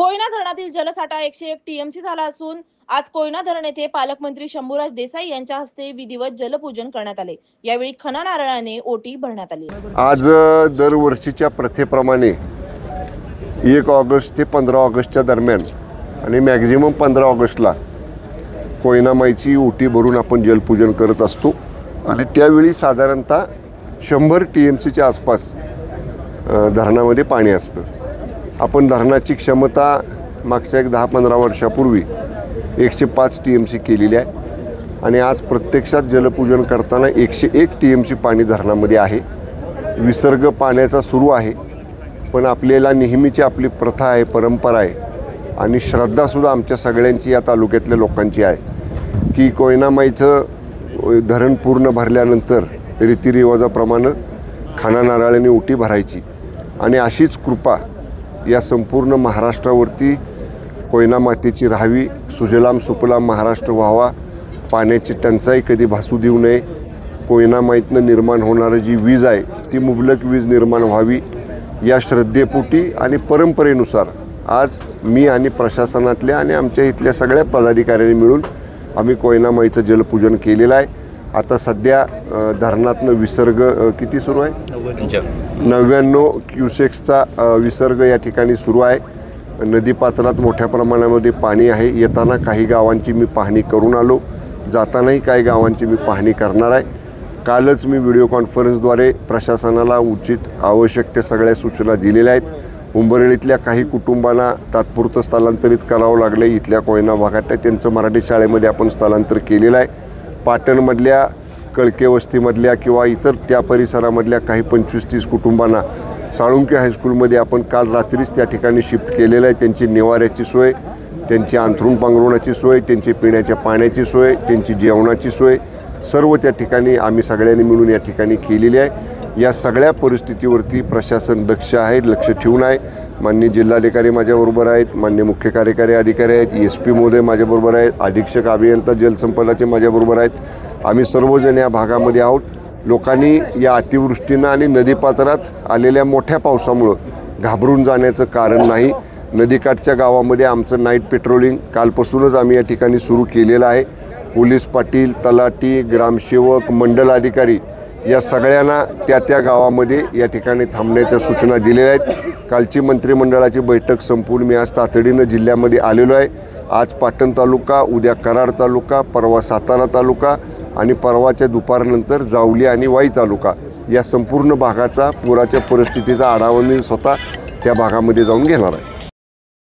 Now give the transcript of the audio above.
कोयना धरणातील जलसाठा 101 टीएमसी झाला असून आज कोयना धरण येथे पालकमंत्री शंभूराज देसाई यांच्या हस्ते विधिवत जलपूजन करण्यात आले। यावेळी खणा नारळाने ओटी भरण्यात आली। आज दरवर्षीच्या प्रथेप्रमाणे 1 ऑगस्ट ते 15 ऑगस्टच्या दरम्यान आणि मॅक्झिमम 15 ऑगस्टला कोयना माईची ओटी भरून आपण जलपूजन करत असतो आणि त्यावेळी साधारणतः 100 टीएमसीच्या आसपास धरणामध्ये पाणी असतं। आपण धरणाची क्षमता मागच्या 10-15 वर्षापूर्वी 105 टीएमसी केलेली आहे आणि आज प्रत्यक्षात जलपूजन करताना 101 टीएमसी पाणी धरणामध्ये आहे। विसर्ग पाण्याचा सुरू आहे, पण आपल्याला नेहमीची आपली प्रथा आहे, परंपरा आहे आणि श्रद्धासुद्धा आमच्या सगळ्यांची या तालुक्यातल्या लोकांची आहे की कोयना माईचं धरण पूर्ण भरल्यानंतर रीतिरिवाजाप्रमाणे खणा नारळाने ओटी भरायची आणि अशीच कृपा या संपूर्ण महाराष्ट्रावरती कोयना मातेची राहावी। सुजलाम सुफलाम महाराष्ट्र व्हावा, पाण्याची टंचाई कधी भासू देऊ नये, कोयना माईतनं निर्माण होणारी जी वीज आहे ती मुबलक वीज निर्माण व्हावी या श्रद्धेपोटी आणि परंपरेनुसार आज मी आणि प्रशासनातल्या आणि आमच्या इथल्या सगळ्या पदाधिकाऱ्यांनी मिळून आम्ही कोयना माईचं जलपूजन केलेलं आहे। आता सध्या धरणातनं विसर्ग किती सुरू आहे? 99 क्युसेक्सचा विसर्ग या ठिकाणी सुरू आहे। नदीपात्रात मोठ्या प्रमाणामध्ये पाणी आहे। येताना काही गावांची मी पाहणी करून आलो, जातानाही काही गावांची मी पाहणी करणार आहे। कालच मी व्हिडिओ कॉन्फरन्सद्वारे प्रशासनाला उचित आवश्यक त्या सगळ्या सूचना दिलेल्या आहेत। उंबरळीतल्या काही कुटुंबांना तात्पुरतं स्थलांतरित करावं लागलं, इथल्या कोयना भागात त्यांचं मराठी शाळेमध्ये आपण स्थलांतर केलेलं आहे। पाटणमधल्या कळके वस्तीमधल्या किंवा इतर त्या परिसरामधल्या काही 25-30 कुटुंबांना साळुंके हायस्कूलमध्ये आपण काल रात्रीच त्या ठिकाणी शिफ्ट केलेलं आहे। त्यांची निवाऱ्याची सोय, त्यांची अंथरूण पांघरुणाची सोय, त्यांची पिण्याच्या पाण्याची सोय, त्यांची जेवणाची सोय सर्व त्या ठिकाणी आम्ही सगळ्यांनी मिळून या ठिकाणी केलेली आहे। या सगळ्या परिस्थितीवरती प्रशासन दक्ष आहे, लक्ष ठेवून आहे। माननीय जिल्हाधिकारी माझ्याबरोबर आहेत, माननीय मुख्य कार्यकारी अधिकारी आहेत, SP महोदय माझ्याबरोबर आहेत, अधीक्षक अभियंता जलसंपदाचे माझ्याबरोबर आहेत। आम्ही सर्वजण या भागामध्ये आहोत। लोकांनी या अतिवृष्टीनं आणि नदीपात्रात आलेल्या मोठ्या पावसामुळं घाबरून जाण्याचं कारण नाही। नदीकाठच्या गावामध्ये आमचं नाईट पेट्रोलिंग कालपासूनच आम्ही या ठिकाणी सुरू केलेलं आहे। पोलीस पाटील, तलाठी, ग्रामसेवक, मंडल अधिकारी या सगळ्यांना त्या गावामध्ये या ठिकाणी थांबण्याच्या सूचना दिलेल्या आहेत। कालची मंत्रिमंडळाची बैठक संपून मी आज तातडीनं जिल्ह्यामध्ये आलेलो आहे। आज पाटण तालुका, उद्या कराड तालुका, परवा सातारा तालुका आणि परवाच्या दुपारनंतर जावली आणि वाई तालुका या संपूर्ण भागाचा पुराच्या परिस्थितीचा आढावा मी स्वतः त्या भागामध्ये जाऊन घेणार आहे।